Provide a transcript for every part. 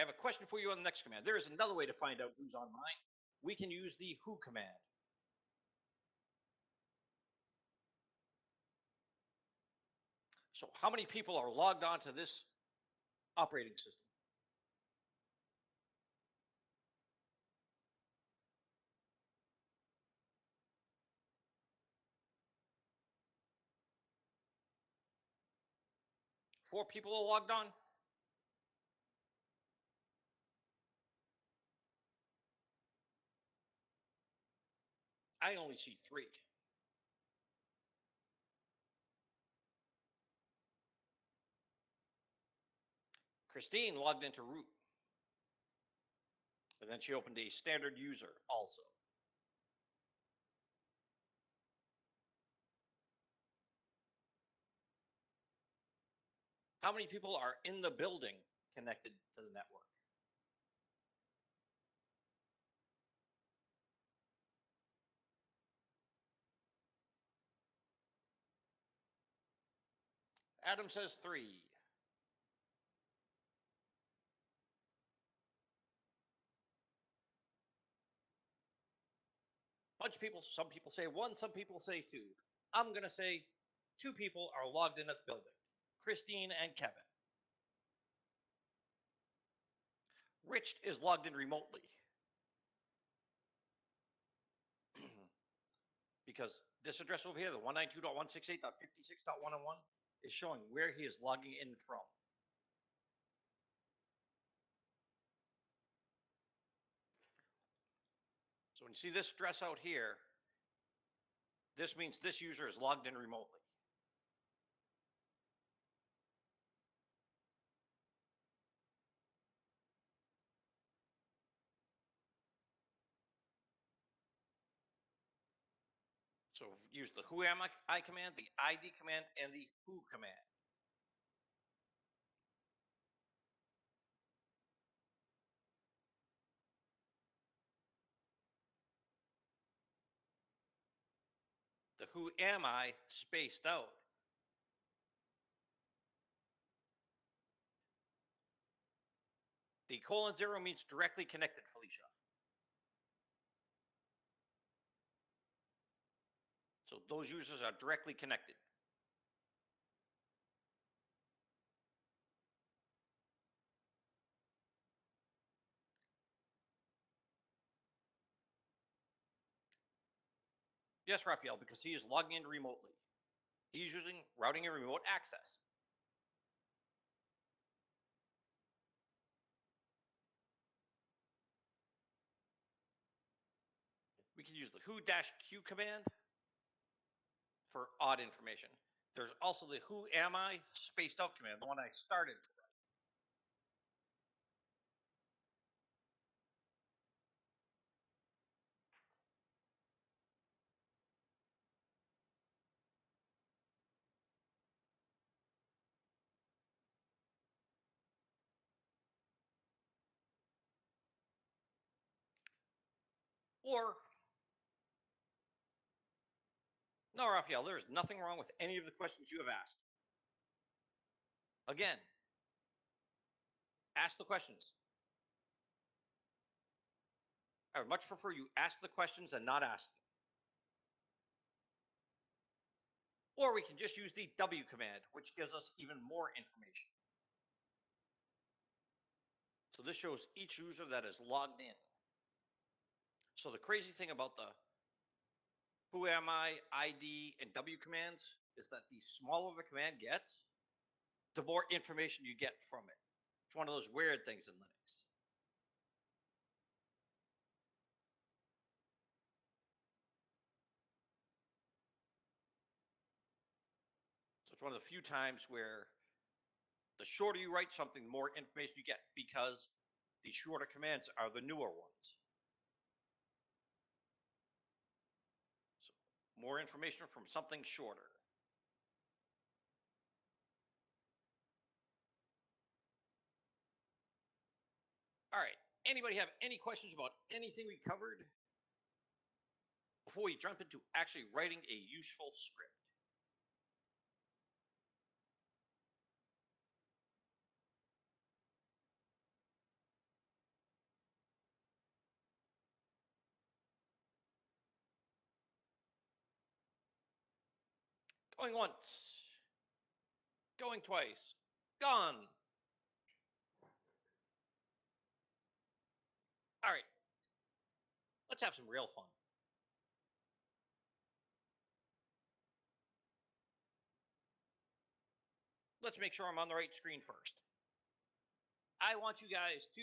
have a question for you on the next command. There is another way to find out who's online. We can use the who command. So how many people are logged on to this operating system? Four people are logged on? I only see 3. Christine logged into root. And then she opened a standard user also. How many people are in the building connected to the network? Adam says 3. Bunch of people, some people say 1, some people say 2. I'm going to say 2 people are logged in at the building. Christine and Kevin. Rich is logged in remotely. Because this address over here, the 192.168.56.101, is showing where he is logging in from. So when you see this address out here, this means this user is logged in remotely. So use the who am I command, the ID command, and the who command. The who am I spaced out. The :0 means directly connected, Felicia. So those users are directly connected. Yes, Raphael, because he is logging in remotely. He's using routing and remote access. We can use the who-q command for odd information. There's also the who am I spaced out command, the one I started. Or, no, Raphael, there is nothing wrong with any of the questions you have asked. Again, ask the questions. I would much prefer you ask the questions and not ask them. Or we can just use the W command, which gives us even more information. So this shows each user that is logged in. So the crazy thing about the who am I, ID, and W commands is that the smaller the command gets, the more information you get from it. It's one of those weird things in Linux. So it's one of the few times where the shorter you write something, the more information you get, because the shorter commands are the newer ones. So more information from something shorter. All right. Anybody have any questions about anything we covered before we jump into actually writing a useful script? Going once. Going twice. Gone. All right. Let's have some real fun. Let's make sure I'm on the right screen first. I want you guys to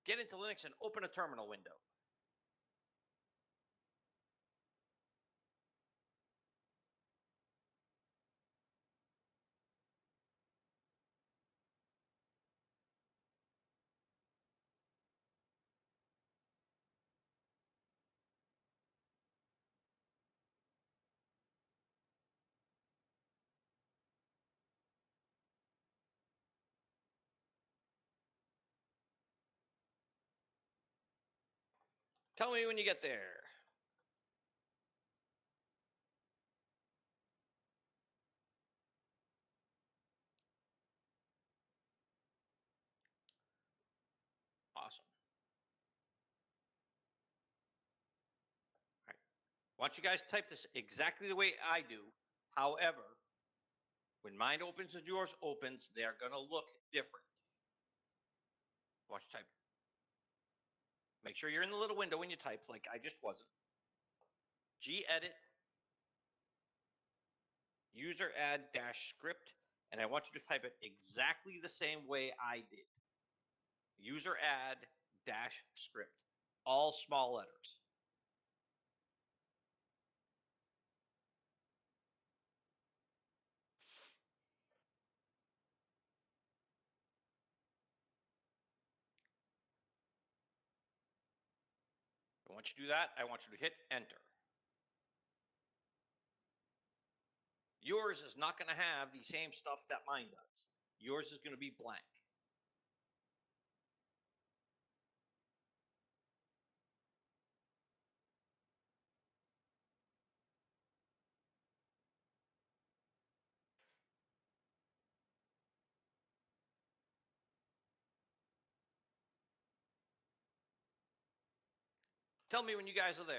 get into Linux and open a terminal window. Tell me when you get there. Awesome. All right. I want you guys to type this exactly the way I do. However, when mine opens and yours opens, they're going to look different. Watch type. Make sure you're in the little window when you type, like I just wasn't. Gedit user add dash script, and I want you to type it exactly the same way I did. User add dash script, all small letters. And once you do that, I want you to hit enter. Yours is not going to have the same stuff that mine does. Yours is going to be blank. Tell me when you guys are there.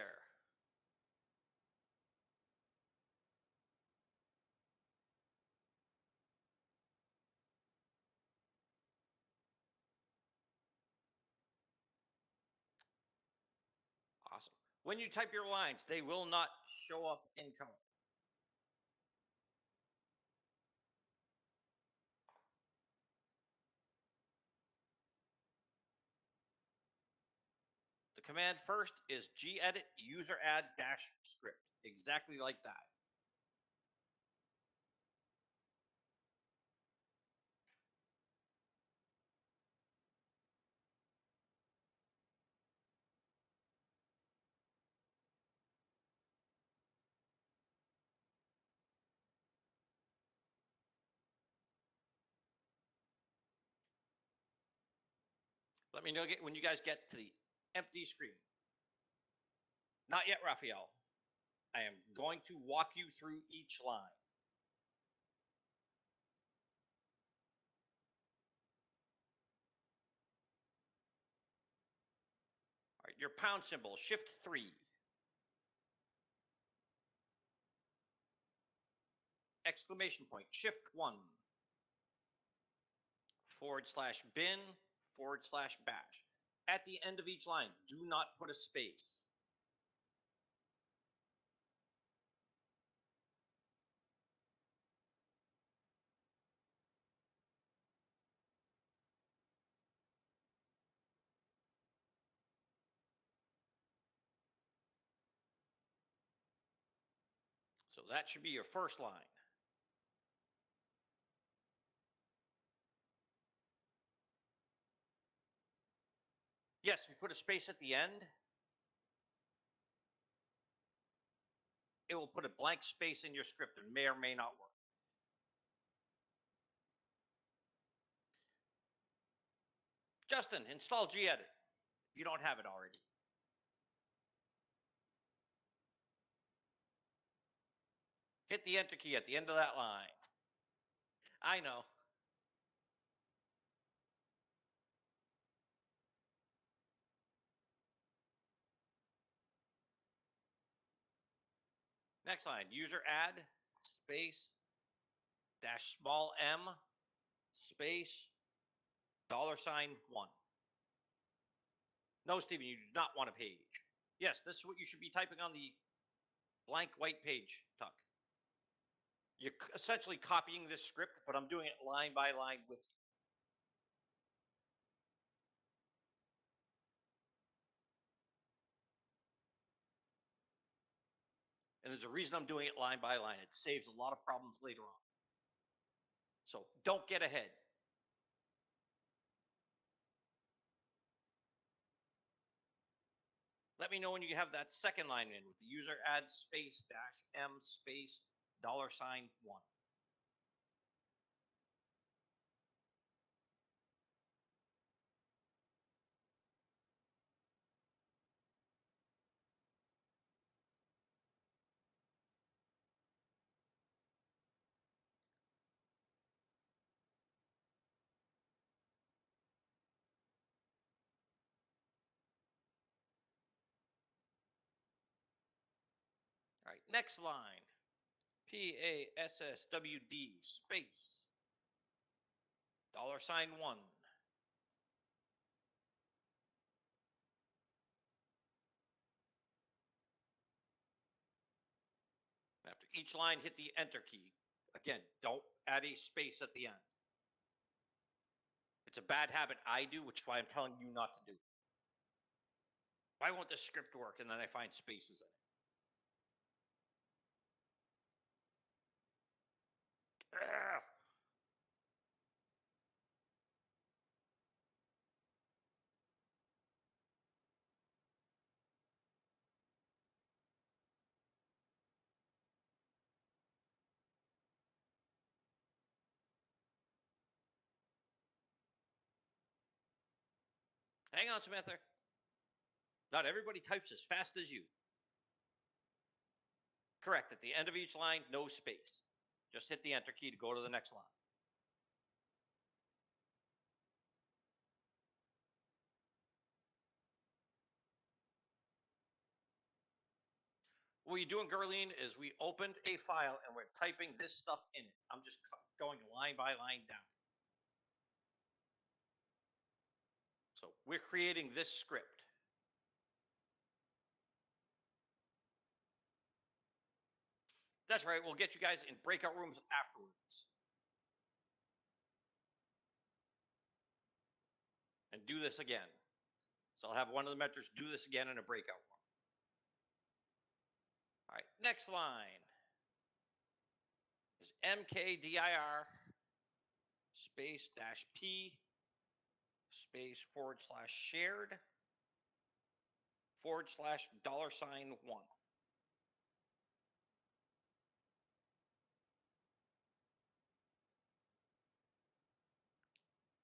Awesome. When you type your lines, they will not show up in color. The command first is gedit user add dash script, exactly like that. Let me know when you guys get to the empty screen. Not yet, Raphael. I am going to walk you through each line. All right, your pound symbol, shift 3. Exclamation point, shift 1. /bin, /bash. At the end of each line, do not put a space. So that should be your first line. Yes, if you put a space at the end, it will put a blank space in your script and may or may not work. Justin, install gedit if you don't have it already. Hit the enter key at the end of that line. I know. Next line, user add space dash small m space $1. No, Stephen, you do not want a page. Yes, this is what you should be typing on the blank white page, Tuck. You're essentially copying this script, but I'm doing it line by line with you. And there's a reason I'm doing it line by line. It saves a lot of problems later on. So don't get ahead. Let me know when you have that second line in with the user add space dash m space $1. All right, next line. PASSWD space $1. After each line, hit the enter key. Again, don't add a space at the end. It's a bad habit I do, which is why I'm telling you not to do. Why won't this script work? And then I find spaces in it. Ugh. Hang on, Samantha. Not everybody types as fast as you. Correct. At the end of each line, no space. Just hit the enter key to go to the next line. What you're doing, Gerline, is we opened a file and we're typing this stuff in it. I'm just going line by line down. So we're creating this script. That's right. We'll get you guys in breakout rooms afterwards. And do this again. So I'll have one of the mentors do this again in a breakout room. All right, next line is mkdir space dash p space / shared / $1.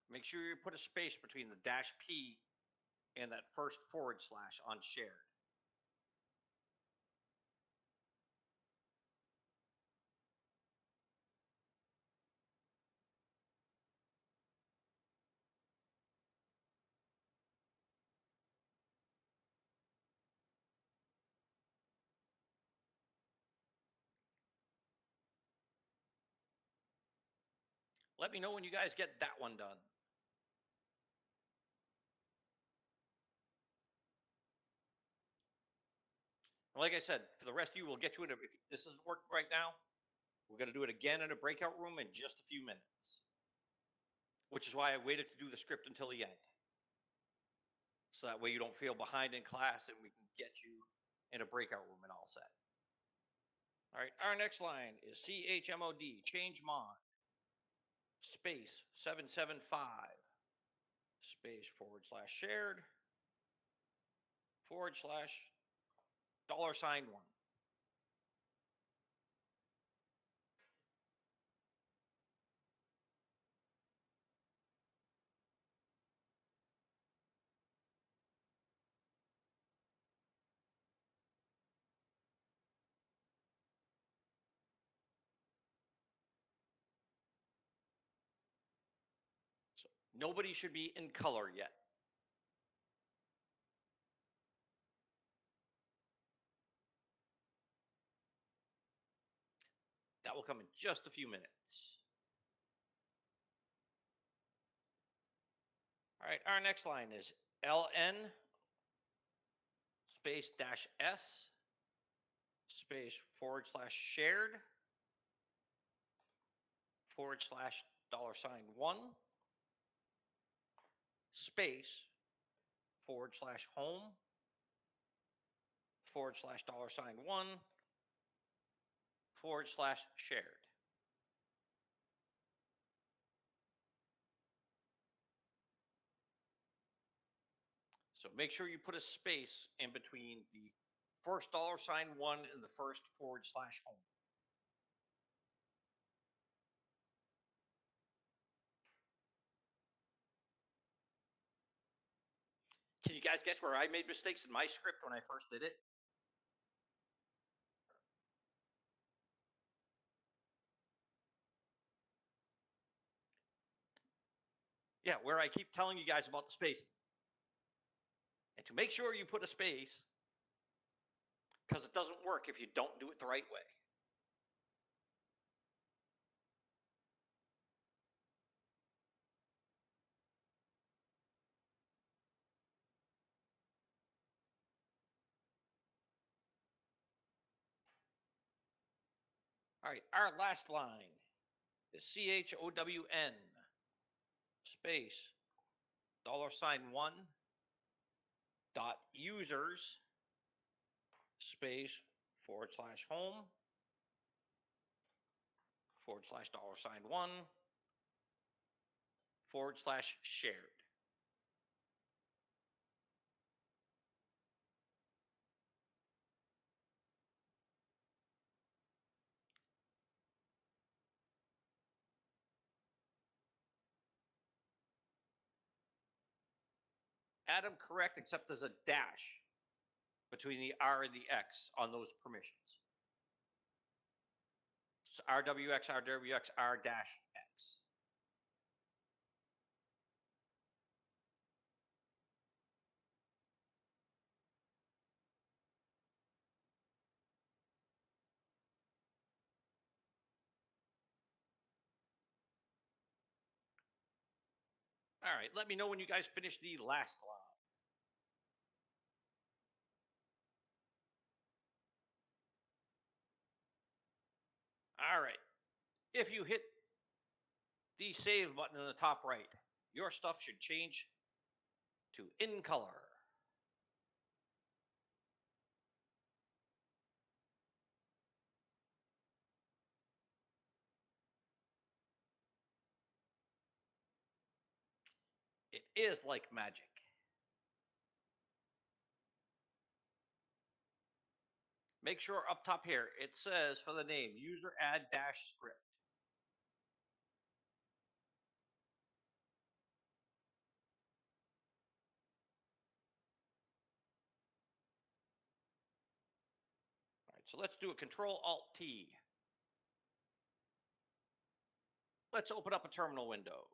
Make sure you put a space between the dash p and that first / on shared. Let me know when you guys get that one done. Like I said, for the rest of you, we'll get you in. If this doesn't work right now, we're going to do it again in a breakout room in just a few minutes, which is why I waited to do the script until the end. So that way you don't feel behind in class and we can get you in a breakout room and all set. All right, our next line is chmod, change mod, space 775, space / shared / $1. So nobody should be in color yet. That will come in just a few minutes. All right, our next line is LN space dash S space /shared $1 space /home $1 /shared. So make sure you put a space in between the first $1 and the first /home. Can you guys guess where I made mistakes in my script when I first did it? Yeah, where I keep telling you guys about the spacing. And to make sure you put a space, because it doesn't work if you don't do it the right way. All right, our last line is CHOWN space $1 dot users space /home $1 /shared. Adam, correct, except there's a dash between the R and the X on those permissions. So RWX, RWX, R-X. All right, let me know when you guys finish the last line. All right, if you hit the save button in the top right, your stuff should change to in color. It is like magic. Make sure up top here, it says for the name, user add dash script. All right, so let's do a Control-Alt-T. Let's open up a terminal window.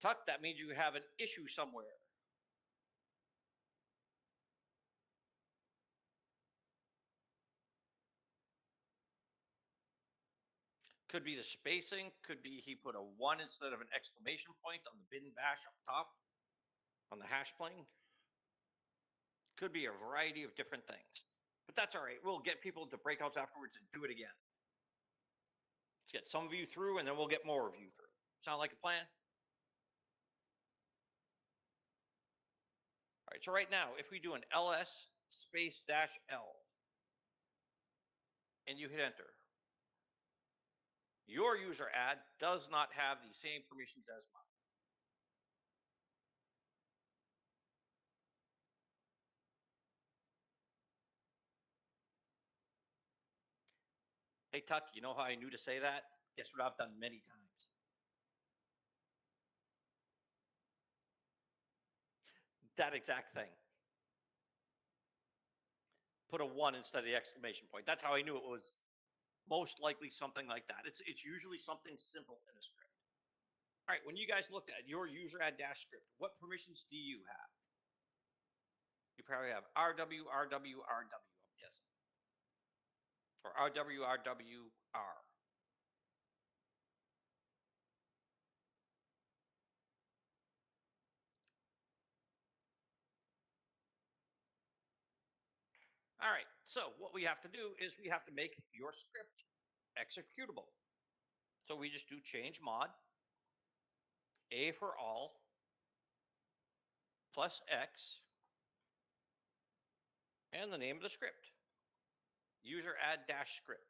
Tuck, that means you have an issue somewhere. Could be the spacing, could be he put a 1 instead of an exclamation point on the bin bash up top on the hash plane. Could be a variety of different things. But that's all right. We'll get people into breakouts afterwards and do it again. Let's get some of you through, and then we'll get more of you through. Sound like a plan? All right, so right now, if we do an ls space -l and you hit enter, your user add does not have the same permissions as mine. Hey, Tuck, you know how I knew to say that? Guess what I've done many times? That exact thing. Put a 1 instead of the exclamation point. That's how I knew it was most likely something like that. It's usually something simple in a script. All right, when you guys looked at your user add dash script, what permissions do you have? You probably have RW, RW, RW, I'm guessing. Or RWRWR. All right, so what we have to do is we have to make your script executable. So we just do change mod, A for all, plus X, and the name of the script, user add dash script.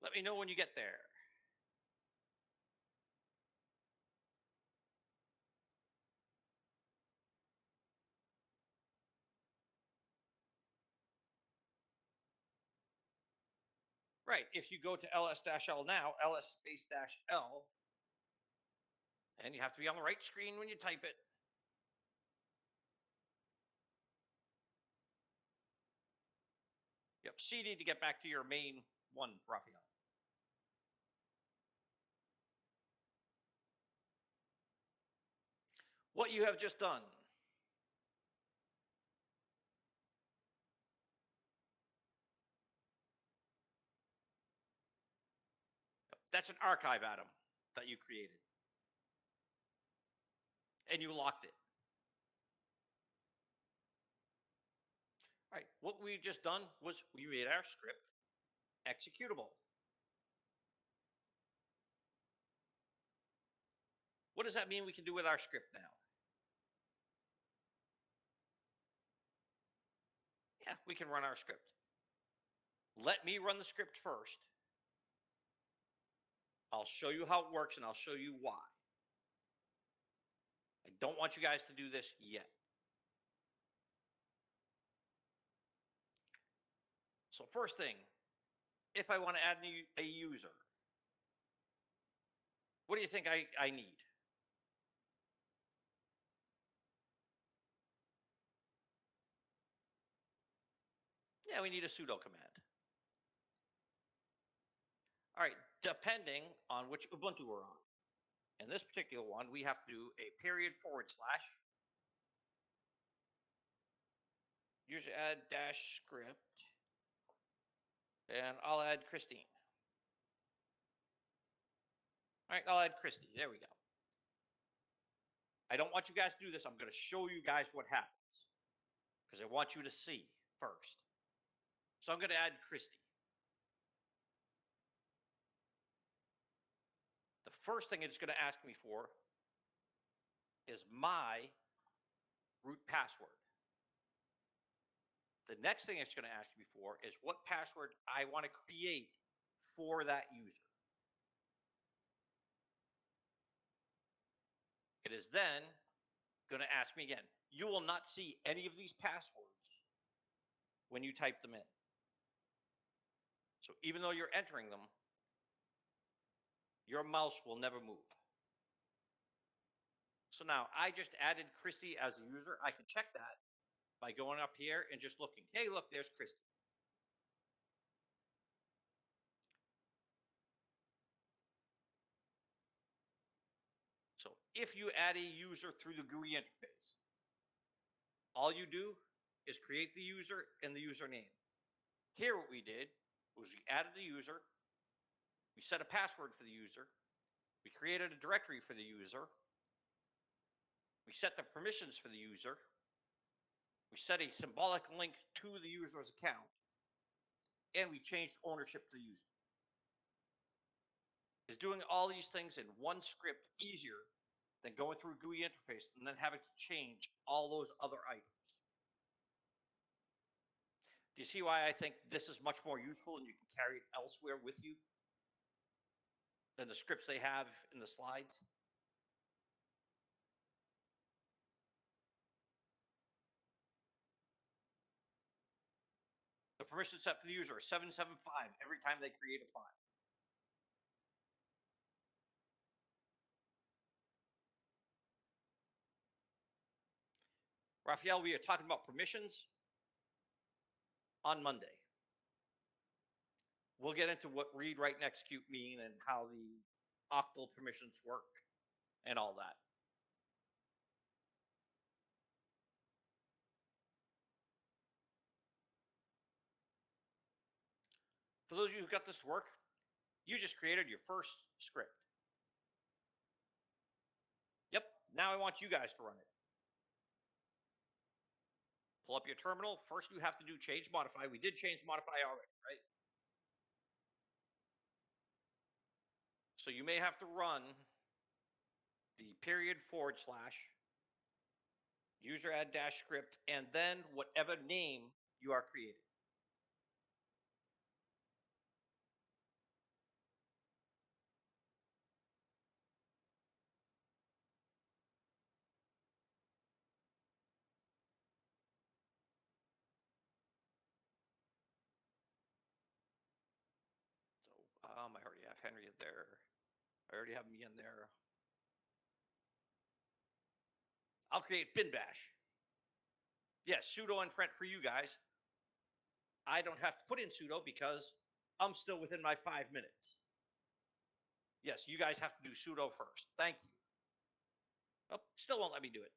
Let me know when you get there. Right, if you go to ls-l now, ls space dash l, and you have to be on the right screen when you type it. Yep, CD to get back to your main one, Raphael. What you have just done. That's an archive, Adam, that you created. And you locked it. All right, what we just done was we made our script executable. What does that mean we can do with our script now? Yeah, we can run our script. Let me run the script first. I'll show you how it works and I'll show you why. I don't want you guys to do this yet. So first thing, if I want to add a user, what do you think I need? Yeah, we need a sudo command. All right, depending on which Ubuntu we're on. In this particular one, we have to do a period / user add dash script, and I'll add Christine. All right, I'll add Christy. There we go. I don't want you guys to do this. I'm going to show you guys what happens because I want you to see first. So I'm going to add Christy. The first thing it's going to ask me for is my root password. The next thing it's going to ask me for is what password I want to create for that user. It is then going to ask me again. You will not see any of these passwords when you type them in. So even though you're entering them, your mouse will never move. So now I just added Christy as a user. I can check that by going up here and just looking. Hey, look, there's Christy. So if you add a user through the GUI interface, all you do is create the user and the username. Here what we did was we added the user, we set a password for the user, we created a directory for the user, we set the permissions for the user, we set a symbolic link to the user's account, and we changed ownership to the user. Is doing all these things in one script easier than going through GUI interface and then having to change all those other items? Do you see why I think this is much more useful and you can carry it elsewhere with you than the scripts they have in the slides? The permission set for the user is 775 every time they create a file. Raphael, we are talking about permissions on Monday. We'll get into what read, write, and execute mean and how the octal permissions work and all that. For those of you who got this to work, you just created your first script. Yep, now I want you guys to run it. Pull up your terminal. First, you have to do change modify. We did change modify already, right? So you may have to run the period / user add dash script and then whatever name you are creating. So I already have Henry in there. I already have me in there. I'll create bin bash. Yes, sudo unfriend for you guys. I don't have to put in sudo because I'm still within my 5 minutes. Yes, you guys have to do sudo first. Thank you. Oh, still won't let me do it.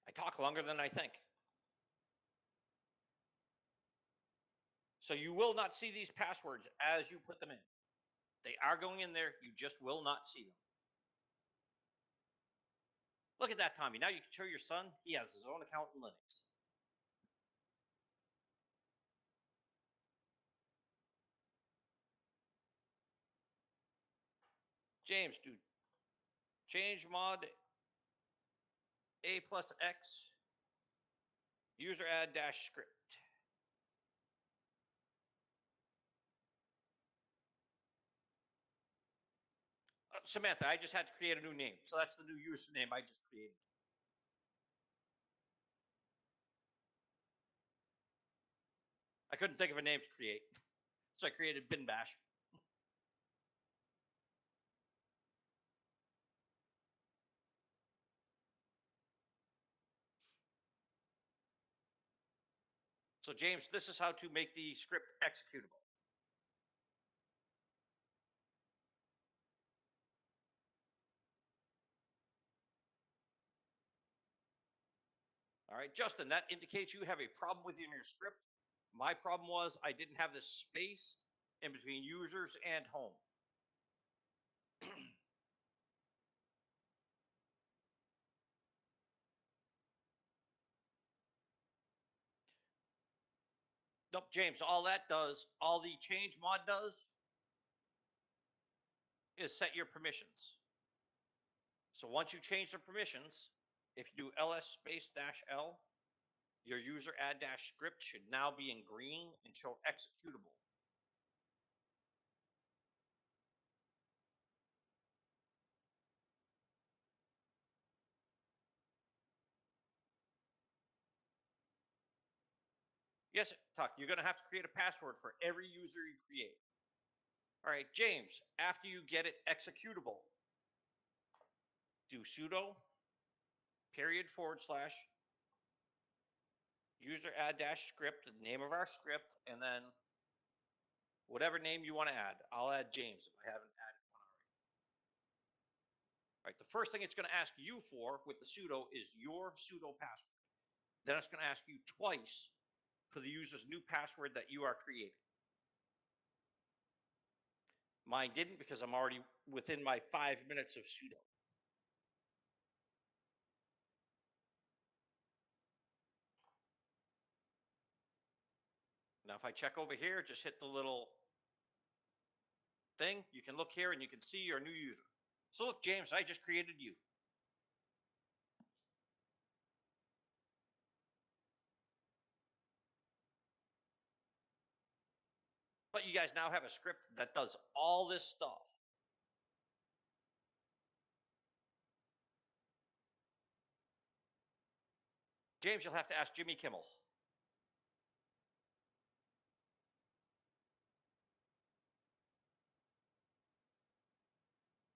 I talk longer than I think. So you will not see these passwords as you put them in. They are going in there. You just will not see them. Look at that, Tommy. Now you can show your son. He has his own account in Linux. James, do change mod a plus x user add dash script. Samantha, I just had to create a new name. So that's the new username I just created. I couldn't think of a name to create. So I created bin bash. So James, this is how to make the script executable. All right, Justin, that indicates you have a problem within your script. My problem was I didn't have this space in between users and home. Nope, James, all that does, all the change mod does is set your permissions. So once you change the permissions, if you do ls space -l, your user add dash script should now be in green and show executable. Yes, Tuck, you're going to have to create a password for every user you create. All right, James, after you get it executable, do sudo period / user add dash script, the name of our script, and then whatever name you want to add. I'll add James if I haven't added one already. All right, the first thing it's going to ask you for with the sudo is your sudo password. Then it's going to ask you twice for the user's new password that you are creating. Mine didn't because I'm already within my 5 minutes of sudo. Now, if I check over here, just hit the little thing. You can look here and you can see your new user. So look, James, I just created you. But you guys now have a script that does all this stuff. James, you'll have to ask Jimmy Kimmel.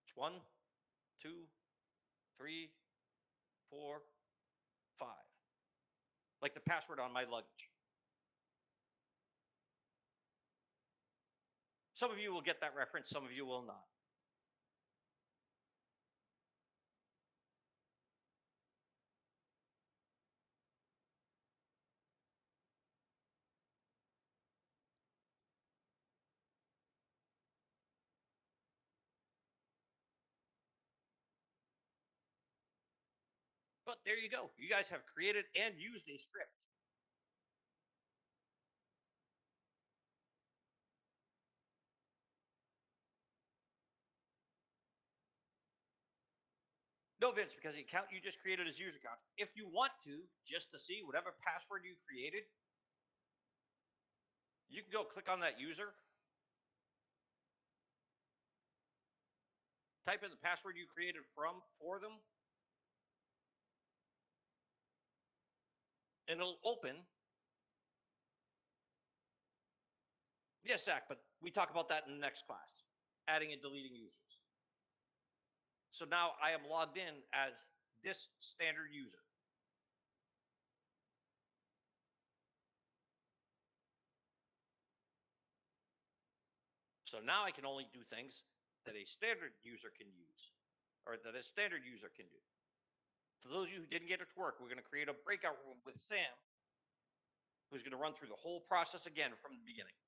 It's 1, 2, 3, 4, 5. Like the password on my luggage. Some of you will get that reference, some of you will not. But there you go. You guys have created and used a script. No, Vince, because the account you just created is user account. If you want to, just to see whatever password you created, you can go click on that user, type in the password you created for them, and it'll open. Yes, Zach, but we talk about that in the next class, adding and deleting users. So now I am logged in as this standard user. So now I can only do things that a standard user can use, or that a standard user can do. For those of you who didn't get it to work, we're going to create a breakout room with Sam, who's going to run through the whole process again from the beginning.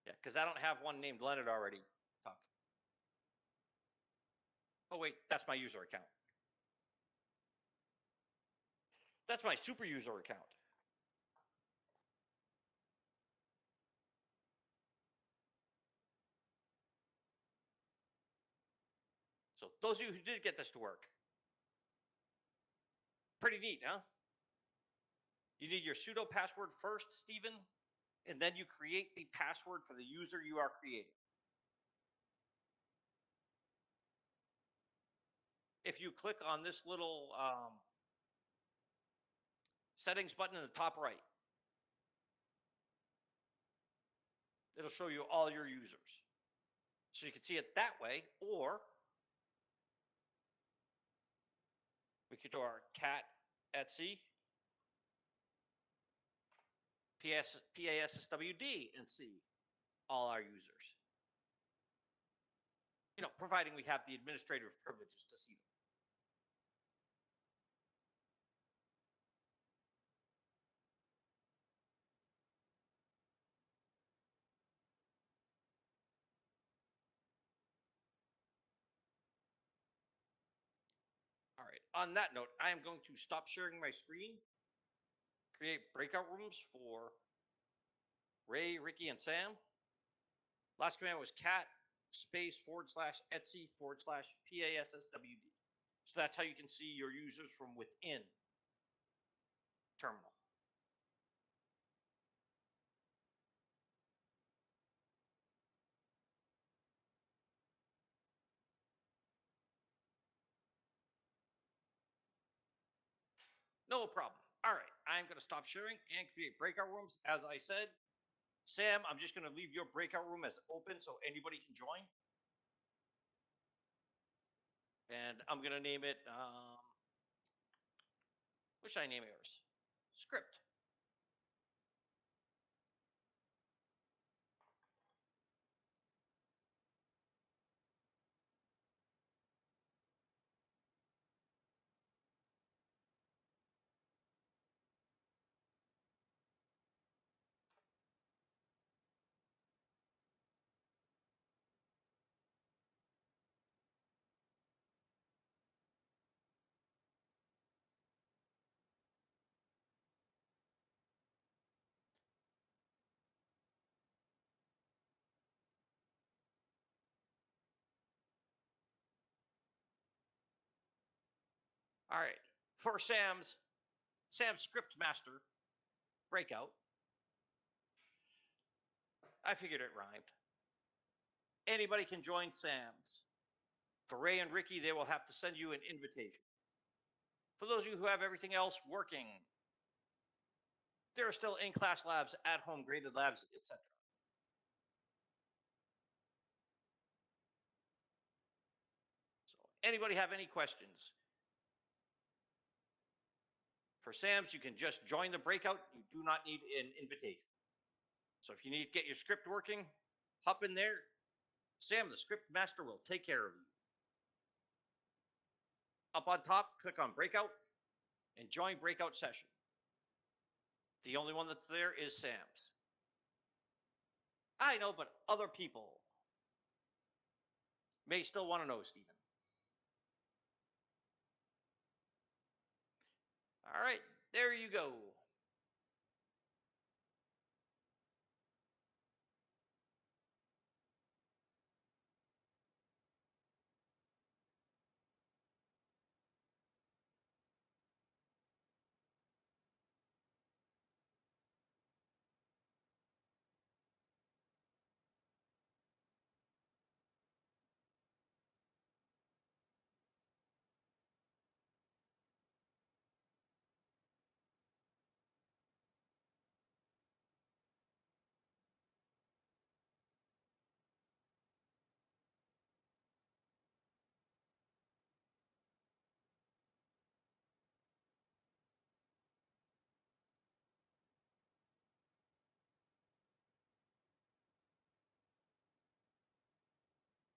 Yeah, because I don't have one named Leonard already. Fuck. Oh, wait, that's my user account. That's my super user account. So those of you who did get this to work, pretty neat, huh? You need your sudo password first, Stephen, and then you create the password for the user you are creating. If you click on this little settings button in the top right, it'll show you all your users. So you can see it that way, or we could do our cat Etsy, PASSWD, and see all our users. You know, providing we have the administrative privileges to see them. All right, on that note, I am going to stop sharing my screen, create breakout rooms for Ray, Ricky, and Sam. Last command was cat space /Etsy /PASSWD. So that's how you can see your users from within terminal. No problem. All right, I'm going to stop sharing and create breakout rooms. As I said, Sam, I'm just going to leave your breakout room as open so anybody can join. And I'm going to name it, what should I name yours? Script. All right. For Sam's script master breakout, I figured it rhymed. Anybody can join Sam's. For Ray and Ricky, they will have to send you an invitation. For those of you who have everything else working, there are still in-class labs, at-home graded labs, etc. So, anybody have any questions? For Sam's, you can just join the breakout. You do not need an invitation. So if you need to get your script working, hop in there. Sam, the script master, will take care of you. Up on top, click on breakout and join breakout session. The only one that's there is Sam's. I know, but other people may still want to know, Stephen. All right, there you go.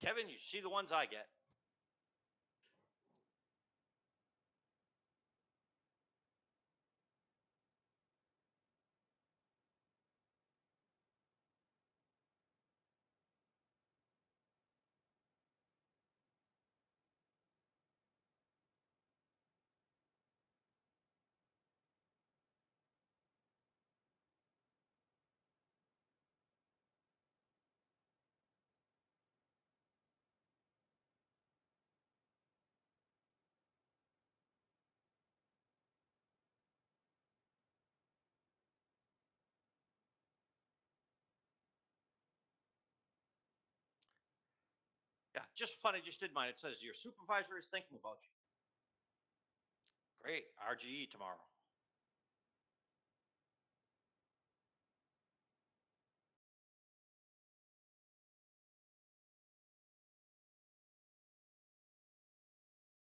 Kevin, you see the ones I get. Yeah, just funny, just did mine. It says your supervisor is thinking about you. Great, RGE tomorrow.